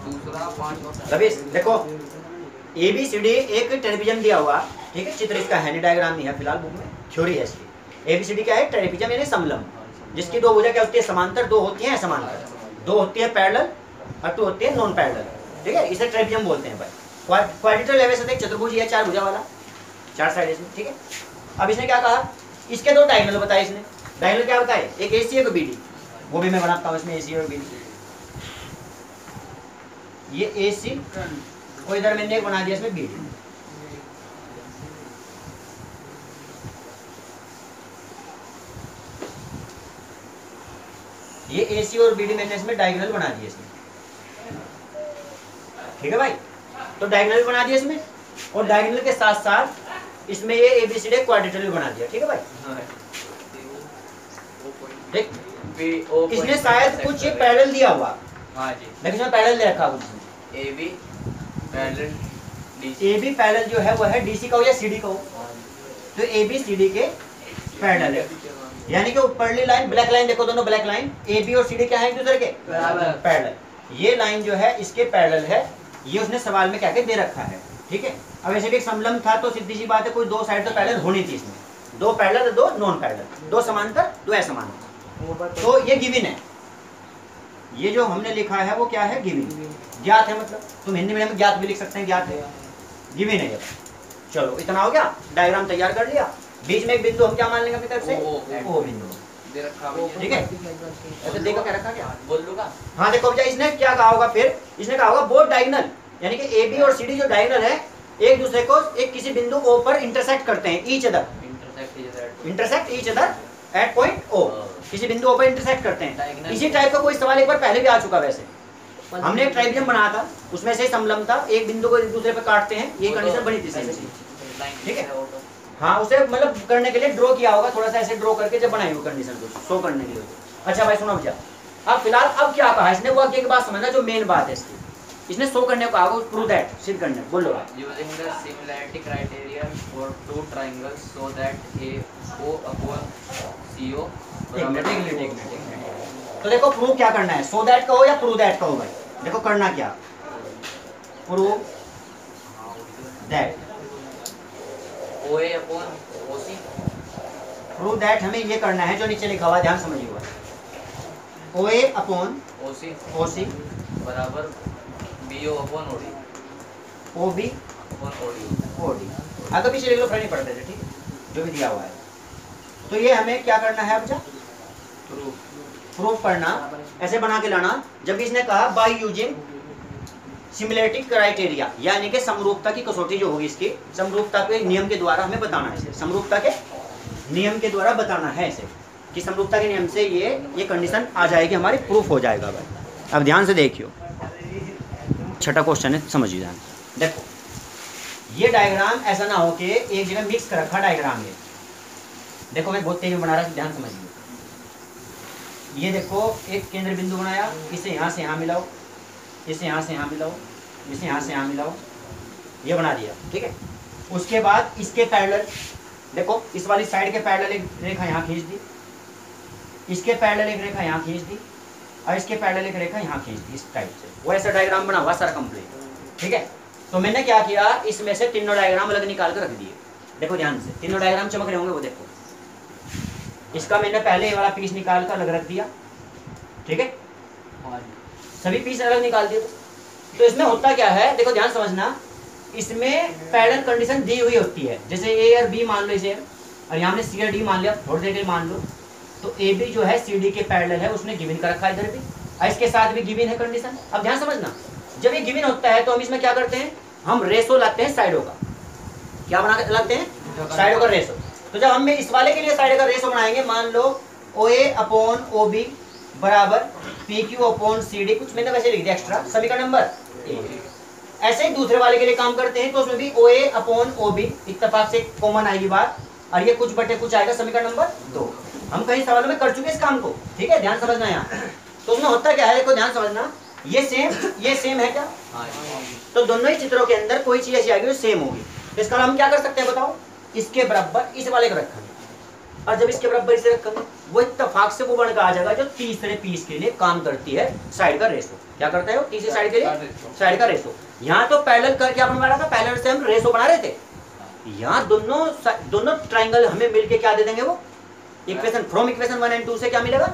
दूसरा 5 रवीश देखो ABCD एक ट्रेपेजियम दिया हुआ, ठीक है, चित्र इसका है नहीं, डायग्राम नहीं है फिलहाल बुक में, थ्योरी है इसकी। ABCD क्या है? ट्रेपेजियम यानी समलंब, जिसकी दो भुजा क्या होती है? समांतर, दो होती है समांतर, दो होती है पैरेलल और दो होती है नॉन पैरेलल, ठीक है, इसे ट्रेपेजियम बोलते हैं भाई। क्वाड्रिलेटरल है वैसे तो एक चतुर्भुज है, चार भुजा वाला, चार साइड इसमें, ठीक है। अब इसने क्या कहा? इसके दो डायगोनल बताए इसने। डायगोनल क्या बताए? एक AC एक BD, वो भी मैं बनाता हूँ इसमें AC और BD। ये AC और इधर मैंने एक बना दिया इसमें BD। ये AC और BD मैंने इसमें डायगोनल बना दिए इसमें, ठीक है भाई। तो डायगोनल बना दिया इसमें, और डायगोनल के साथ साथ इसमें ये ABCD क्वाड्रिलेटरल बना दिया, ठीक है भाई। ठीक, इसने शायद कुछ पैरेलल दिया हुआ, हाँ जी, लेकिन इसमें पैरेलल दे रखा कुछ। AB पैरेलल AB पैरेलल जो है वो है DC का हो या CD का हो, तो AB CD के पैरेलल है, यानी कि ऊपरली लाइन ब्लैक लाइन देखो, दोनों ब्लैक लाइन AB और CD क्या है? एक दूसरे के पैरेलल। ये लाइन जो है इसके पैरेलल है, ये उसने सवाल में क्या के दे रखा है, ठीक है। अब ऐसे भी एक समलंब था तो सीधी सी बात है कोई दो साइड तो पैरेलल होनी थी इसमें, दो पैरेलल दो नॉन पैरेलल, दो समांतर दो असमांतर, तो ये गिवन है। ये जो हमने लिखा है वो क्या है? गिवन, ज्ञात है, मतलब तुम हिंदी मीडियम में ज्ञात भी लिख सकते हैं, ज्ञात है, गिवन है ये। चलो इतना हो गया, डायग्राम तैयार कर लिया। बीच में एक बिंदु हम क्या मान लेंगे अपनी तरफ से? ओ बिंदु दे रखा, ठीक है। ऐसे देखो क्या रखा, क्या बोल लूँगा। हाँ देखो भैया, इसने क्या कहा होगा फिर? इसने कहा होगा बोथ डायगोनल, यानी कि AB और CD जो डायगोनल है एक दूसरे को एक किसी बिंदु O पर इंटरसेक्ट करते हैं, each other, intersect each other at point O, किसी बिंदु O पर इंटरसेक्ट करते हैं। इसी टाइप का कोई सवाल एक बार पहले भी आ चुका, वैसे हमने एक ट्राइबियम बनाया था, उसमें से समलंब था, एक बिंदु को एक दूसरे पर काटते हैं, ये कंडीशन बनी थी, ठीक है। हाँ, उसे मतलब करने के लिए ड्रॉ किया होगा, थोड़ा सा ऐसे ड्रॉ करके जब बनाई हुई कंडीशन को शो करने के लिए। अच्छा भाई सुनो भैया, अब फिलहाल अब क्या कहा इसने? वो आगे की बात समझना जो मेन बात है इसकी, इसने शो करने को कहा, प्रूव दैट, सिद्ध करने, बोलो भाई। Using the similarity criterion for two triangles so that AO upon CO एक मिनट। तो देखो प्रूव क्या करना है, सो दैट कहो या प्रूव दैट कहो भाई। देखो करना क्या, prove that, OA upon OC, prove that हमें ये करना है जो नीचे लिखा हुआ है, ध्यान समझिएगा। OA अपॉन OC बराबर BO upon OD, OB upon OD। आगे पीछे लिख लो, फर्क नहीं पड़ता है, ठीक है, जो भी दिया हुआ है। तो ये हमें क्या करना है अब? प्रूफ करना, ऐसे बना के लाना। जब इसने कहा बाय यूजिंग सिमिलरिटी क्राइटेरिया, यानी कि समरूपता की कसौटी जो होगी इसकी, समरूपता के नियम के द्वारा हमें बताना है, इसे समरूपता के नियम के द्वारा बताना है इसे, कि समरूपता के नियम से ये कंडीशन आ जाएगी हमारी, प्रूफ हो जाएगा भाई। अब ध्यान से देखियो, छठा क्वेश्चन है, समझिए ध्यान। देखो ये डायग्राम ऐसा ना हो कि एक जगह मिक्स कर रखा डायग्राम है। देखो मैं बहुत तेज बना रहा हूँ, ध्यान समझिए। ये देखो एक केंद्र बिंदु बनाया, इसे यहाँ से यहाँ मिलाओ, इसे यहाँ से यहाँ मिलाओ, इसे यहाँ से यहाँ मिलाओ, ये बना दिया, ठीक है। उसके बाद इसके पैरेलल देखो, इस वाली साइड के पैरेलल एक रेखा यहाँ खींच दी, इसके पैरेलल एक रेखा यहाँ खींच दी, और इसके पैरेलल एक रेखा यहाँ खींच दी, इस टाइप से वो ऐसा डायग्राम बना हुआ सारा कंप्लीट, ठीक है। तो मैंने क्या किया, इसमें से तीनों डायग्राम अलग निकाल कर रख दिए। देखो ध्यान से, तीनों डायग्राम चमक रहे होंगे, वो देखो। इसका मैंने पहले ये वाला पीस निकाल कर अलग रख दिया, ठीक है, सभी पीस अलग निकाल दिए। तो इसमें होता क्या है, देखो ध्यान समझना, इसमें पैरेलल कंडीशन दी हुई होती है, जैसे A और B मान लो इसे, और यहाँ हमने C और D मान लिया, थोड़ी देर के लिए मान लो। तो AB जो है CD के पैरेलल है, उसने गिवन कर रखा है इधर भी, और इसके साथ भी गिवन है कंडीशन। अब ध्यान समझना, जब ये गिवन होता है तो हम इसमें क्या करते हैं, हम रेशो लाते हैं साइडों का। क्या बना के लाते हैं? साइडों का रेशो। तो जब हम इस वाले के लिए साइड का रेशो बनाएंगे, मान लो OA अपॉन OB बराबर PQ अपॉन CD, कुछ मैंने वैसे लिख दिया एक्स्ट्रा, सभी का नंबर 1। ऐसे ही दूसरे वाले के लिए काम करते हैं, तो उसमें भी OA अपॉन OB इत्तेफाक से कॉमन आएगी बात, और ये कुछ बटे कुछ आएगा, सभी का नंबर 2। हम कई सवालों में कर चुके इस काम को, ठीक है, ध्यान समझना यहाँ। तो उसमें होता क्या है, देखो ध्यान समझना, ये सेम है क्या? तो दोनों ही चित्रों के अंदर कोई चीज ऐसी आएगी जो सेम होगी। तो इसका हम क्या कर सकते हैं बताओ, इसके बराबर इस वाले को रखेंगे, और जब इसके बराबर इसे रखेंगे वो इत्तेफाक से वो बनकर आ जाएगा जो तीसरे पीस के लिए काम करती है साइड का रेशो। क्या करता है वो तीसरी साइड के लिए? साइड का रेशो। यहाँ तो पैरेलल करके आपने मारा था, पैरेलल से हम रेशो बना रहे थे। यहाँ दोनों ट्राइंगल हमें मिलके क्या दे देंगे वो इक्वेशन। फ्रॉम इक्वेशन 1 एंड 2 से क्या मिलेगा?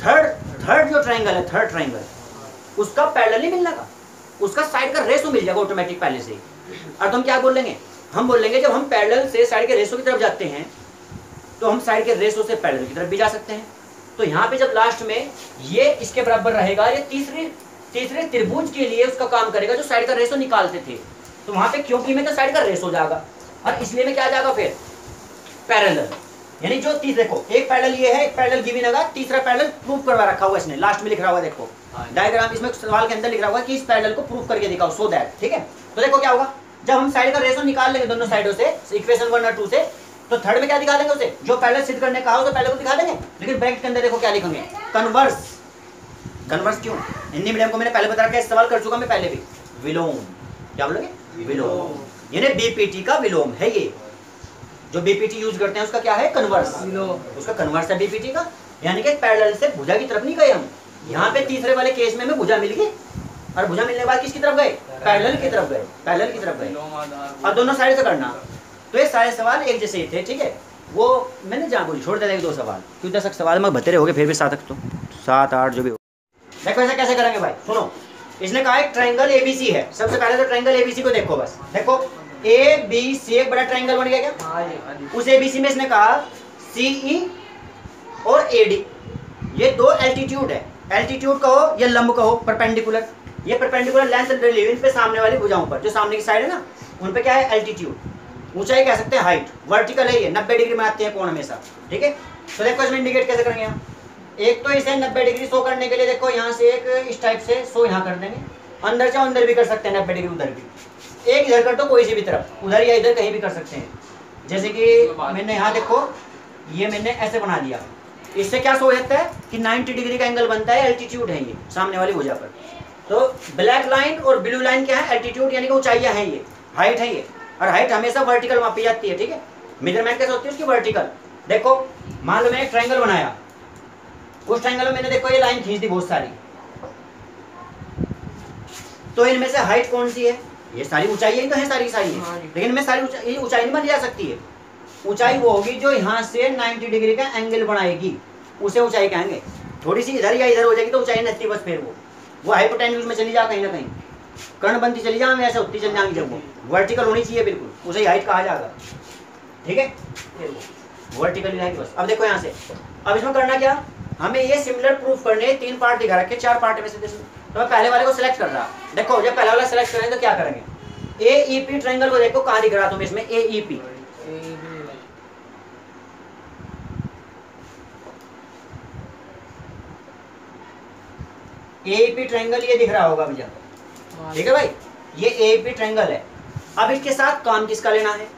थर्ड जो ट्राइंगल है, थर्ड ट्राइंगल उसका पैरेलल ही मिलने का, उसका साइड का रेशो मिल जाएगा ऑटोमेटिक पहले से ही। और तो हम क्या बोलेंगे? हम बोलेंगे जब हम पैरेलल से साइड के रेशो की तरफ जाते हैं तो हम साइड के रेशो से पैरेलल की तरफ भी जा सकते हैं। तो यहाँ पे जब लास्ट में ये इसके बराबर रहेगा, ये तीसरे त्रिभुज के लिए उसका काम करेगा जो साइड का रेशो निकालते थे। तो वहां पे क्योंकि में तो साइड का रेशो जाएगा और इसलिए में क्या जाएगा फिर पैरेलल। यानी जो तीसरे को एक पैरेलल ये है, एक पैरेलल गिवन होगा, तीसरा पैरेलल प्रूफ करवा रखा हुआ इसने, लास्ट में लिख रहा हुआ देखो डायग्राम, इसमें सवाल के अंदर लिख रहा हुआ कि इस पैरेलल को प्रूफ करके दिखाओ सो दैट। ठीक है, तो देखो क्या होगा जब हम साइड का रेशो निकाल लेंगे दोनों साइडों से इक्वेशन 1 और 2 से, तो थर्ड में क्या दिखा देंगे उसे जो पैरेलल सिद्ध करने का हो तो पैरेलल को दिखा देंगे। लेकिन ब्रैकेट के अंदर देखो क्या लिखेंगे कन्वर्स। कन्वर्स क्यों? हिंदी मीडियम को मैंने पहले बता रखा है, सवाल कर चुका मैं पहले भी। विलोम, क्या बोलोगे? विलोम, यानी बीपीटी का विलोम है ये। जो बीपीटी यूज करते हैं उसका क्या है? कन्वर्स। उसका कन्वर्स है बीपीटी का, यानी कि पैरेलल से भुजा की तरफ नहीं गए हम। यहाँ पे तीसरे वाले केस में हमें भुजा मिल गई और भुजा मिलने के बाद किसकी तरफ गए? पैरेलल की तरफ गए, पैरेलल की तरफ गए और दोनों साइड से करना। तो ये सारे सवाल एक जैसे ही थे। ठीक है, वो मैंने जहाँ बोली छोड़ देते 2 सवाल, क्यों 10 सवाल में बते रहोगे फिर भी 7 तो 7 8 जो भी। देखो ऐसा कैसे करेंगे भाई, सुनो। इसने कहा एक ट्राइंगल एबीसी है। सबसे पहले तो ट्राइंगल एबीसी को देखो, बस देखो एबीसी एक बड़ा ट्राइंगल बन गया क्या? उस एबीसी में इसने कहा सीई और एडी, ये 2 एल्टीट्यूड है। एल्टीट्यूड कहो या लंब कहो, परपेंडिकुलर, ये परपेंडिकुलर लेंथ रिलीव इन पे सामने वाली भुजाओं पर, जो सामने की साइड है ना उन पे क्या है? एल्टीट्यूड। ऊंचाई कह सकते हैं हाइट। वर्टिकल है ये, 90 डिग्री में आते हैं कोण हमेशा। ठीक है, तो देखो इसमें इंडिकेट कैसे करेंगे हम। एक तो इसे 90 डिग्री शो करने के लिए देखो यहाँ से एक इस टाइप से शो यहाँ कर देंगे, अंदर चाहो अंदर भी कर सकते हैं 90 डिग्री, उधर भी एक इधर कर दो, कोई सी भी तरफ, उधर या इधर कहीं भी कर सकते हैं। जैसे कि मैंने यहाँ देखो ये मैंने ऐसे बना दिया, इससे क्या शो हो जाता है कि 90 डिग्री का एंगल बनता है, एल्टीट्यूड है ये सामने वाली भुजा पर। तो ब्लैक लाइन और ब्लू लाइन क्या है? एल्टीट्यूड, यानी कि ऊंचाइयां हैं, ये हाइट है ये, और हाइट हमेशा वर्टिकल मापी जाती है। ठीक है, मेजरमेंट कैसे होती है उसकी? वर्टिकल। देखो मान लो मैंने एक ट्राइंगल बनाया, उस ट्राइंगल में मैंने देखो ये लाइन खींच दी बहुत सारी, तो इनमें से हाइट कौन सी है? ये सारी ऊंचाई तो है, सारी है, लेकिन इनमें सारी ऊंचाई नहीं बन जा सकती है। ऊंचाई वो होगी जो यहाँ से 90 डिग्री का एंगल बनाएगी, उसे ऊंचाई कहेंगे। थोड़ी सी इधर या इधर हो जाएगी तो ऊंचाई नहीं आती, बस फिर वो हाइपोटेन्यूज में चली जा कहीं ना कहीं, कर्ण बनती चली जा, ऐसे होती चली जाएंगी। जब वो वर्टिकल होनी चाहिए बिल्कुल, उसे हाइट कहा जाएगा। ठीक है, वर्टिकल ही बस। अब देखो यहाँ से, अब इसमें करना क्या, हमें ये सिमिलर प्रूफ करने 3 पार्ट दिखा रखे, 4 पार्ट में से। तो मैं पहले वाले को सिलेक्ट कर रहा। देखो जब पहला वाला सिलेक्ट करें तो क्या करेंगे? एईपी ट्रायंगल को देखो कहाँ दिख रहा तुम्हें इसमें, एईपी। एईपी ट्रायंगल ये दिख रहा होगा भैया, ठीक है भाई, ये एईपी ट्रायंगल है। अब इसके साथ काम किसका लेना है?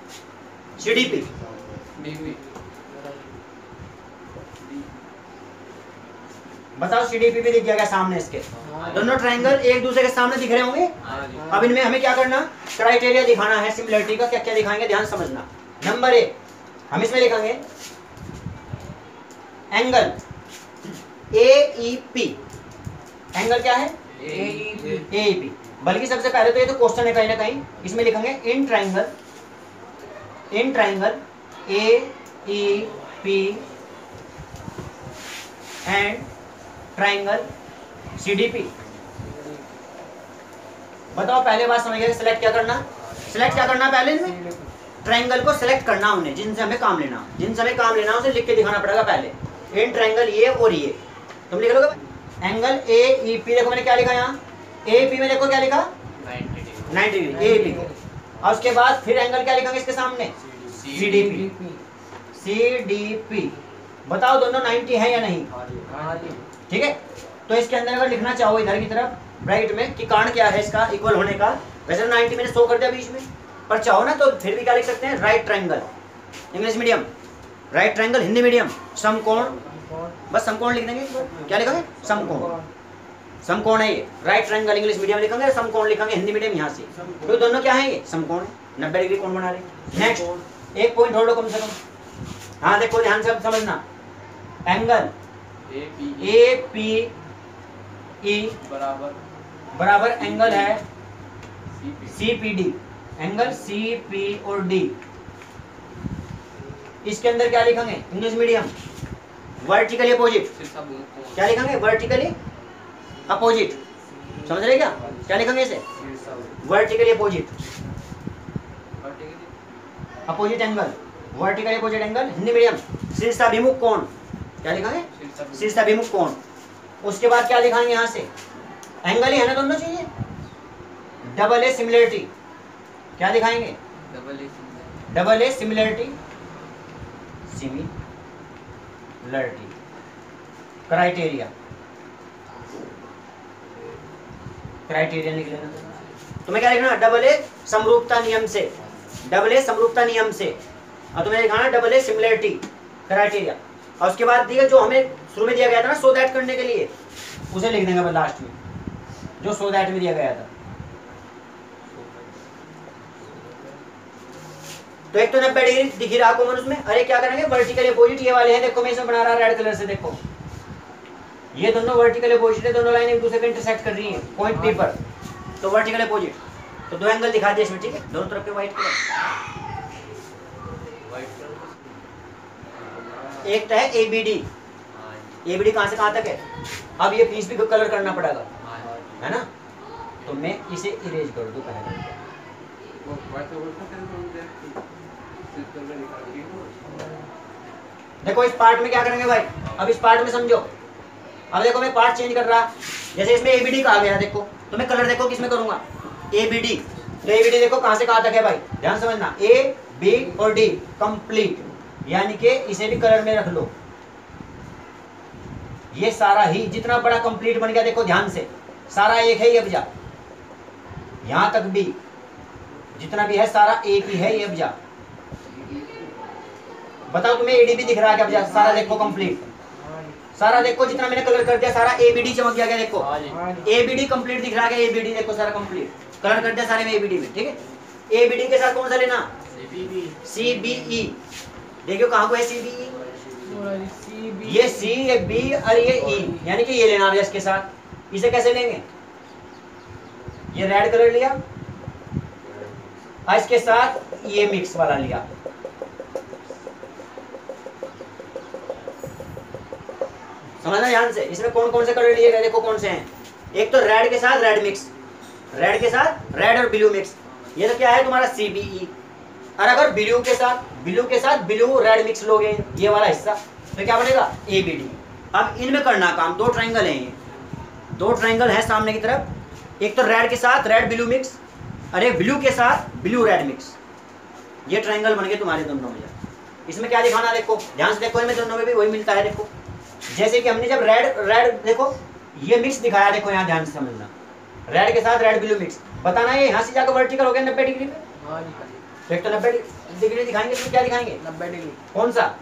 सीडीपी। बताओ सीडीपी भी दिख गया क्या सामने इसके? दोनों ट्रायंगल एक दूसरे के सामने दिख रहे होंगे। अब इनमें हमें क्या करना? क्राइटेरिया दिखाना है सिमिलरिटी का। क्या क्या दिखाएंगे ध्यान समझना। नंबर 1 हम इसमें लिखेंगे एंगल एईपी। एंगल क्या है? एईपी। बल्कि सबसे पहले तो ये तो क्वेश्चन है कहीं ना कहीं, इसमें लिखेंगे in triangle AEP and triangle CDP. बताओ पहले बात समझ गए। सिलेक्ट क्या करना? सिलेक्ट क्या करना? पहले इनमें ट्रायंगल को सिलेक्ट करना हमने, जिनसे हमें काम लेना, जिनसे हमें काम लेना उसे लिख के दिखाना पड़ेगा पहले। इन ट्रायंगल ये और ये तुम लिख लोगे। एंगल एईपी देखो मैंने क्या लिखा यहाँ, एईपी में देखो क्या लिखा 90 डिग्री एईपी को। और उसके बाद फिर एंगल क्या लिखेंगे इसके सामने? सीडीपी। सीडीपी बताओ दोनों 90 है या नहीं? ठीक है, तो इसके अंदर अगर लिखना चाहो इधर की तरफ राइट में कि कारण क्या है इसका इक्वल होने का, वैसे 90 मैंने शो कर दिया बीच में, पर चाहो ना तो फिर भी क्या लिख सकते हैं? Right triangle English medium, right triangle Hindi medium, समकोण, बस समकोण लिख देंगे। क्या लिखेंगे? समकोण। समकोण है ये। राइट ट्रायंगल इंग्लिश मीडियम लिखेंगे, समकोण लिखेंगे हिंदी मीडियम यहाँ से, तो दोनों क्या है? ये समकोण है, 90 डिग्री कोण बना रहे। नेक्स्ट एक पॉइंट होल्ड कम से कम, हाँ देखो ध्यान से समझना, एंगल ए पी ई बराबर एंगल है C P D, angle C P और डी। इसके अंदर क्या लिखेंगे इंग्लिश मीडियम, वर्टिकली अपोजिट। क्या लिखेंगे वर्टिकली अपोजिट, समझ रहे क्या, क्या लिखेंगे इसे vertically opposite, opposite angle, vertically opposite angle, Hindi medium शीर्षाभिमुख कोण। क्या लिखेंगे शीर्षाभिमुख कोण। उसके बाद क्या लिखाएंगे यहाँ से, एंगल ही है ना दोनों चाहिए, डबल ए सिमिलरिटी। क्या दिखाएंगे double A similarity, similarity criteria, criteria लिख लेना। तुम्हें क्या लिखना डबल ए समरूपता नियम से, डबल ए समरूपता नियम से, और तुम्हें लिखाना डबल ए सिमिलरिटी क्राइटेरिया। और उसके बाद दिया जो हमें शुरू में दिया गया था ना सो दैट करने के लिए, उसे लिख देंगे लास्ट में, जो सो दैट में दिया गया था। तो एक तो 90 डिग्री दिख रहा कॉमन उसमें, अरे क्या करेंगे वर्टिकल अपोजिट ये वाले हैं, देखो मैं इसमें बना रहा रेड कलर से, देखो ये दोनों वर्टिकल अपोजिट है, दोनों लाइन एक दूसरे को इंटरसेक्ट कर रही है पॉइंट पी पर, तो वर्टिकल अपोजिट। तो दो एंगल दिखा दिए इसमें, ठीक है, दोनों तरफ के व्हाइट कलर। एक तो है एबीडी, एबीडी कहां से कहां तक है, अब ये पीस भी कलर करना पड़ेगा, है ना, तो मैं इसे इरेज कर दूं पहले। देखो इस पार्ट में क्या करेंगे भाई, अब इस पार्ट में समझो, अब देखो मैं पार्ट चेंज कर रहा, जैसे इसमें एबीडी कहा गया, देखो तो मैं कलर देखो किसमें करूंगा एबीडी, तो एबीडी देखो कहां से कहां तक है भाई, ध्यान समझना, ए बी और डी कंप्लीट, यानी कि इसे भी कलर में रख लो, ये सारा ही जितना बड़ा कंप्लीट बन गया, देखो ध्यान से सारा एक है ये अब्जा, यहां तक भी जितना भी है सारा एक ही है ये अब्जा। बताओ तुम्हें एडीबी दिख रहा है क्या अब्जा, सारा देखो कंप्लीट, सारा देखो जितना मैंने कलर कर दिया सारा एबीडी चमक गया, देखो एबीडी कंप्लीट दिख रहा है, एबीडी देखो सारा कंप्लीट कलर कर दिया सारे में एबीडी में, ठीक है। एबीडी के साथ कौन सा लेना सीबीई, देखियो कहां को है सीबीई, ये सी ये बी और ये ई, यानी कि ये लेना है इसके साथ। इसे कैसे लेंगे, ये रेड कलर लिया और इसके साथ ये मिक्स वाला लिया, समझना ध्यान से, इसमें कौन कौन से कलर लिए गए, देखो कौन से हैं, एक तो रेड के साथ रेड मिक्स, रेड के साथ रेड और ब्लू मिक्स, ये तो क्या है तुम्हारा सीबीई। और अगर ब्लू के साथ ब्लू रेड मिक्स लोगे ये वाला हिस्सा, तो क्या बनेगा एबीडी। अब इनमें करना काम, दो ट्रायंगल हैं ये, दो ट्रायंगल है सामने की तरफ, एक तो रेड के साथ रेड ब्लू मिक्स, अरे ब्लू के साथ ब्लू रेड मिक्स, ये ट्रायंगल बन गए तुम्हारे दोनों में। इसमें क्या दिखाना, देखो ध्यान से देखो, इनमें दोनों में भी वही मिलता है, देखो जैसे कि हमने जब रेड देखो ये मिक्स दिखाया, देखो यहाँ ध्यान से समझना, रेड के साथ रेड ब्लू मिक्स, बताना ये यहाँ से जाकर वर्टिकल हो गया 90 डिग्री पे, तो एक तो 90 डिग्री दिखाएंगे, इसमें क्या दिखाएंगे 90 डिग्री, कौन सा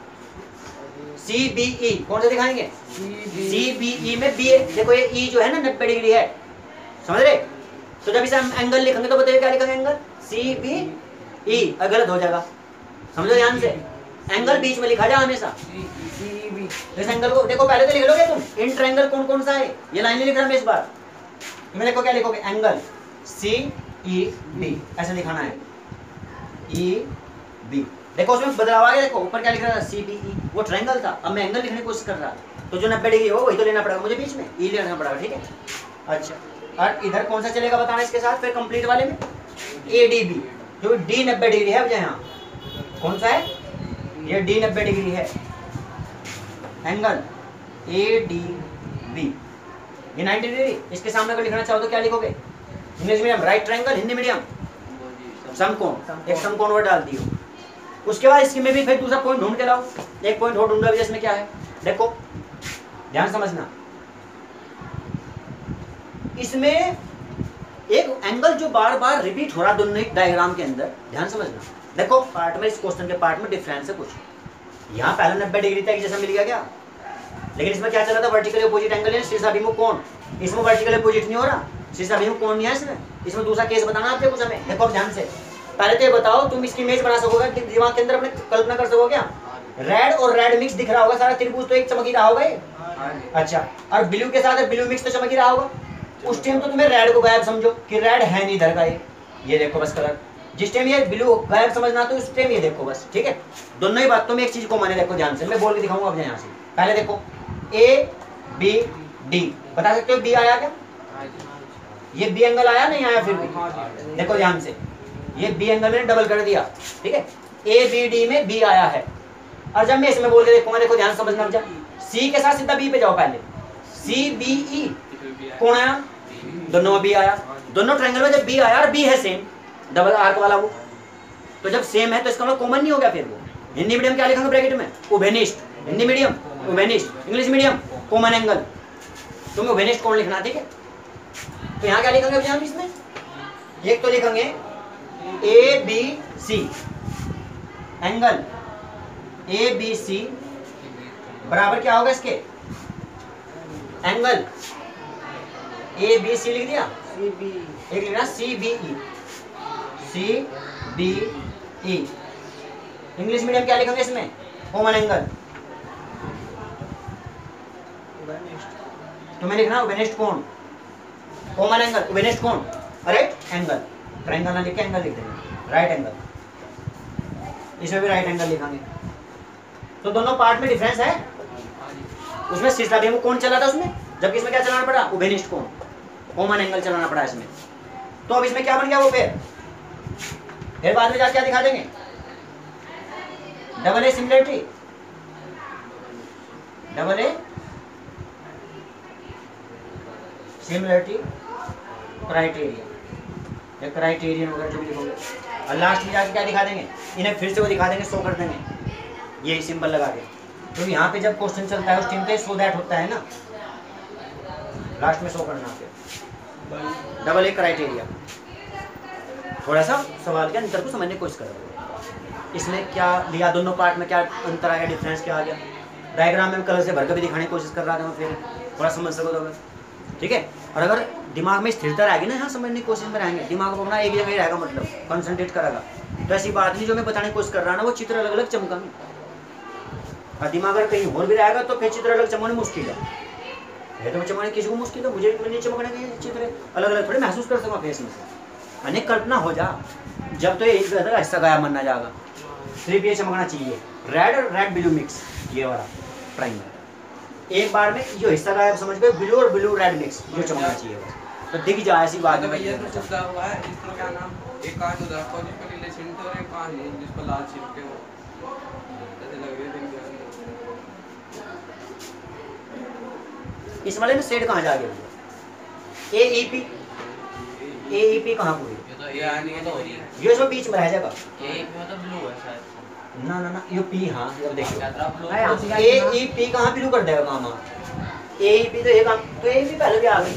सीबीई, कौन सा दिखाएंगे सीबीई में बी, देखो ये ई जो है ना 90 डिग्री है, समझ रहे। तो जब इसे हम एंगल लिखेंगे तो बताइए क्या लिखेंगे, एंगल सीबीई, गलत हो जाएगा, समझो ध्यान से, एंगल बीच में लिखा जाए हमेशा। इस एंगल को देखो पहले तो लिख लोगे तुम, इन ट्रायंगल कौन कौन सा है, ये लाइन नहीं लिख रहा मैं इस बार, तुम्हें देखो क्या लिखोगे एंगल सी ई बी, ऐसे लिखाना है ई बी, देखो उसमें बदलाव आ गया, देखो ऊपर क्या लिख रहा था सीबीई, वो ट्रायंगल था, अब मैं एंगल लिखने की कोशिश कर रहा, तो जो 90 डिग्री हो वही तो लेना पड़ेगा मुझे, बीच में ई लेना पड़ेगा, ठीक है। अच्छा और इधर कौन सा चलेगा बताना इसके साथ, फिर कंप्लीट वाले में एडीबी, जो डी 90 डिग्री है, अब यहाँ कौन सा है, ये डी 90 डिग्री है, एंगल एडीबी ये 90 डिग्री, इसके सामने अगर लिखना चाहो तो क्या लिखोगे English medium right triangle, Hindi medium समकोण, एक समकोण वर्ड डाल दियो। उसके बाद इसमें भी फिर दूसरा पॉइंट ढूंढ के लाओ, एक पॉइंट और ढूंढा भी, इसमें क्या है देखो ध्यान समझना, इसमें एक एंगल जो बार बार रिपीट हो रहा दोनों डायग्राम के अंदर, ध्यान समझना, देखो पार्ट में इस क्वेश्चन के पार्ट में डिफरेंस है कुछ, यहाँ पहले 90 डिग्री तक जैसा मिल गया क्या, लेकिन इसमें क्या चल रहा था वर्टिकल अपोजिट एंगल है, शीर्षाभिमुख कोण, इसमें वर्टिकल अपोजिट नहीं हो रहा, शीर्षाभिमुख कोण नहीं है इसमें दूसरा केस बताना आपको कुछ हमें। देखो अब ध्यान से पहले तो ये बताओ तुम इसकी इमेज बना सकोगे, दिमाग के अंदर अपने कल्पना कर सकोगे क्या, रेड और रेड मिक्स दिख रहा होगा सारा त्रिभुज, तो एक चमक ही रहा होगा ये। अच्छा, और ब्लू के साथ ब्लू मिक्स तो चमक ही रहा होगा। उस टाइम तो तुम्हें रेड को गायब समझो कि रेड है नहीं इधर का ये देखो बस कलर। जिस टाइम ये ब्लू गायब समझना तो उस टाइम ये देखो बस, ठीक है। दोनों ही बातों में एक चीज को माने, देखो ध्यान से, मैं बोल के दिखाऊंगा अब यहाँ से। पहले देखो ए बी डी, बता सकते हो बी आया क्या? ये बी एंगल आया नहीं आया? फिर भी देखो ध्यान से, ये बी एंगल मैंने डबल कर दिया, ठीक है। ए बी डी में बी आया है। और जब मैं इसमें बोल के देखूंगा, देखो ध्यान समझना, सी के साथ सीधा बी पे जाओ। पहले सी बी ई कौन आया? दोनों में बी आया। दोनों ट्रायंगल में जब बी आया और बी है सेम, डबल आर्क वाला वो, तो जब सेम है तो इसका मतलब कॉमन नहीं हो गया। फिर वो हिंदी मीडियम क्या लिखेंगे ब्रैकेट में? उभयनिष्ठ। हिंदी मीडियम उभयनिष्ठ, इंग्लिश मीडियम कॉमन एंगल। तुम्हें उभयनिष्ठ कौन लिखना, ठीक है। तो यहाँ क्या लिखेंगे हम इसमें? एक तो लिखेंगे A B C, angle A B C बराबर क्या होगा इसके? एंगल ए बी सी लिख दिया, एक लिखना C B E, C B E. English medium क्या लिखेंगे इसमें? Common angle. तुम्हें लिखना उभयनिष्ठ कोण, कॉमन एंगल, उभयनिष्ठ कोण, अरे एंगल, ट्रायंगल ना लिख के एंगल लिख देंगे, राइट एंगल। इसमें भी राइट एंगल लिखेंगे। तो दोनों पार्ट में डिफरेंस है। उसमें सीधा भी कौन चला था उसमें, जबकि इसमें क्या चलाना पड़ा? उभयनिष्ठ कोण, कॉमन एंगल चलाना पड़ा इसमें। तो अब इसमें क्या बन गया वो? फिर बाद में जाके क्या दिखा देंगे? Double A similarity, double A similarity criteria, या क्राइटेरियन वगैरह जो भी लिखोगे। और लास्ट में जाके क्या दिखा देंगे? इन्हें फिर से वो दिखा देंगे, शो कर देंगे ये सिंबल लगा के। तो यहाँ पे जब क्वेश्चन चलता है उस टाइम पे सो दैट होता है ना, लास्ट में शो करना। फिर डबल ए क्राइटेरिया। थोड़ा सा सवाल के अंतर को समझने की कोशिश करो। इसमें क्या दिया, दोनों पार्ट में क्या अंतर आ गया, डिफरेंस क्या आ गया। डायग्राम में कलर से भर के भी दिखाने की कोशिश कर रहा था मैं, फिर थोड़ा समझ सको तो, ठीक है। और अगर दिमाग में स्थिरता रहेगी ना, यहाँ समझने की कोशिश में रहेंगे, दिमाग को अपना एक जगह ही रहेगा, मतलब कंसंट्रेट करेगा, तो ऐसी बात नहीं जो मैं बताने की कोशिश कर रहा ना वो चित्र अलग अलग चमकेंगे। और दिमाग अगर कहीं और भी रहेगा तो फिर चित्र अलग चमकने मुश्किल है। तो चमकने किसी को मुश्किल है, मुझे नहीं चमकने के चित्र अलग अलग थोड़े महसूस कर सकूँगा फेस में से। अनेक कल्पना हो जा, जब तो ये हिस्सा गायब मानना जाएगा। सिर्फ ये चमकना चाहिए, रेड और रेड ब्लू मिक्स, ये वाला ट्रायंगल। एक बार में जो हिस्सा गायब समझ गए, ब्लू और ब्लू रेड मिक्स, जो चमकना चाहिए बस। तो दिख जाए ऐसी बात है। भैया तो छुपा हुआ है, इसको क्या नाम, एक कांच उधर को जिस पर नीले छिलके और एक कांच जिस पर लाल छिलके हो, ऐसे लग रहे दिख जाएंगे। इस वाले में शेड कहाँ जा गया? AEP, AEP कहाँ पूरी? ये आने के तो हो रही है, ये जो बीच में रह जाएगा। एक में तो ब्लू है शायद। ना ना ना, ये P, हाँ अब देखो ब्लू AEP कहाँ ब्लू कर देगा काम? AEP तो एक तो AEP पहले भी आ गई,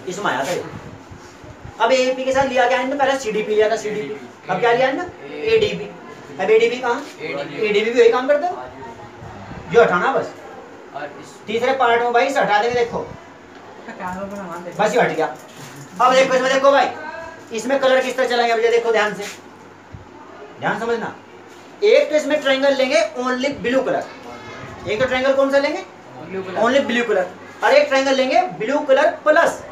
इसमें आया था ये। अब AEP के साथ लिया गया है, पहले CDP लिया था, CDP, अब क्या लिया है ना ADP। अब ADP कहाँ? ADP भी वही काम करता है, जो हटाना बस। और तीसरे पार्ट में भाई से हटा देंगे, देखो बस ये हट गया। अब देखो इसमें, देखो भाई इसमें कलर किस तरह चलाएंगे, अब ये देखो ध्यान से, ध्यान समझना। एक तो इसमें ट्रायंगल लेंगे ओनली ब्लू कलर, एक तो ट्रायंगल कौन सा लेंगे? ओनली ब्लू कलर, और एक ट्रायंगल लेंगे ब्लू कलर प्लस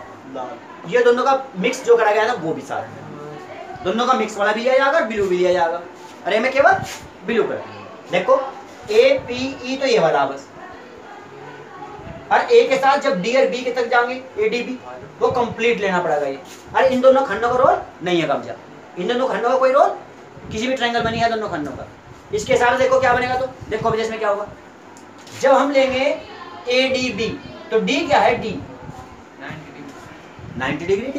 ये दोनों का मिक्स जो करा गया था वो भी साथ, दोनों का मिक्स वाला भी लिया जाएगा और ब्लू भी लिया जाएगा। अरे मैं केवल ब्लू कलर, देखो APE तो ये वाला बस, और A के साथ जब D और B के तक जाएंगे ADB, वो कंप्लीट लेना पड़ेगा ये। अरे इन दोनों खंडों का रोल नहीं है कब्जा, इन दोनों खंडों का कोई रोल किसी भी ट्रायंगल बनी है दोनों खंडों का। इसके हिसाब से देखो क्या बनेगा, तो देखो अब इसमें क्या होगा, जब हम लेंगे ADB तो D क्या है? D 90 डिग्री D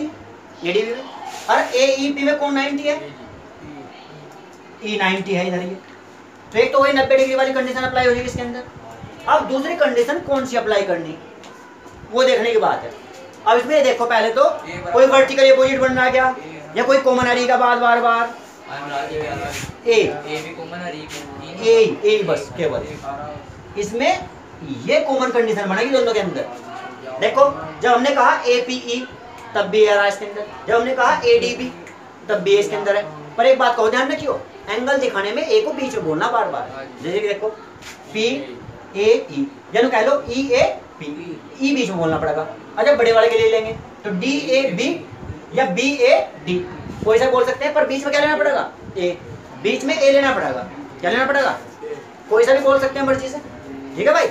ADB में, और AEP में कौन 90 है? E 90 है इधर ये। तो एक तो वही 90 डिग्री वाली कंडीशन अप्लाई हो जाएगी इसके अंदर। अब दूसरी कंडीशन कौन सी अप्लाई करनी वो देखने की बात है। अब इसमें देखो पहले तो कोई वर्टिकल अपोजिट बन रहा क्या, या कोई कॉमन हरी का बाद बार बार ए भी कॉमन है, ए बस केवल इसमें ये कॉमन कंडीशन बनेगी दोनों के अंदर। देखो जब हमने कहा APE तब भी आ रहा है इसके अंदर, जब हमने कहा ADB तब भी इसके अंदर है। पर एक बात को ध्यान रखियो, एंगल दिखाने में ए को बीच में बोलना बार बार। हाँ जी। जैसे कि देखो पी ए ई, यानी कह लो ई ए पी, ई बीच में बोलना पड़ेगा। अच्छा बड़े वाले के लिए लेंगे तो डी ए बी या बी ए डी, कोई सा बोल सकते हैं, पर बीच में क्या लेना पड़ेगा, ए, बीच में ए लेना पड़ेगा। क्या लेना पड़ेगा, कोई सा भी बोल सकते हैं मर्जी से, ठीक है भाई।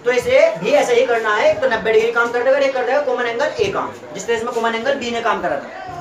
तो इसे भी ऐसा ही करना है, तो 90 डिग्री काम कर देगा, एक कर देगा कॉमन एंगल ए काम, जिस तरह इसमें कॉमन एंगल बी ने काम करा था।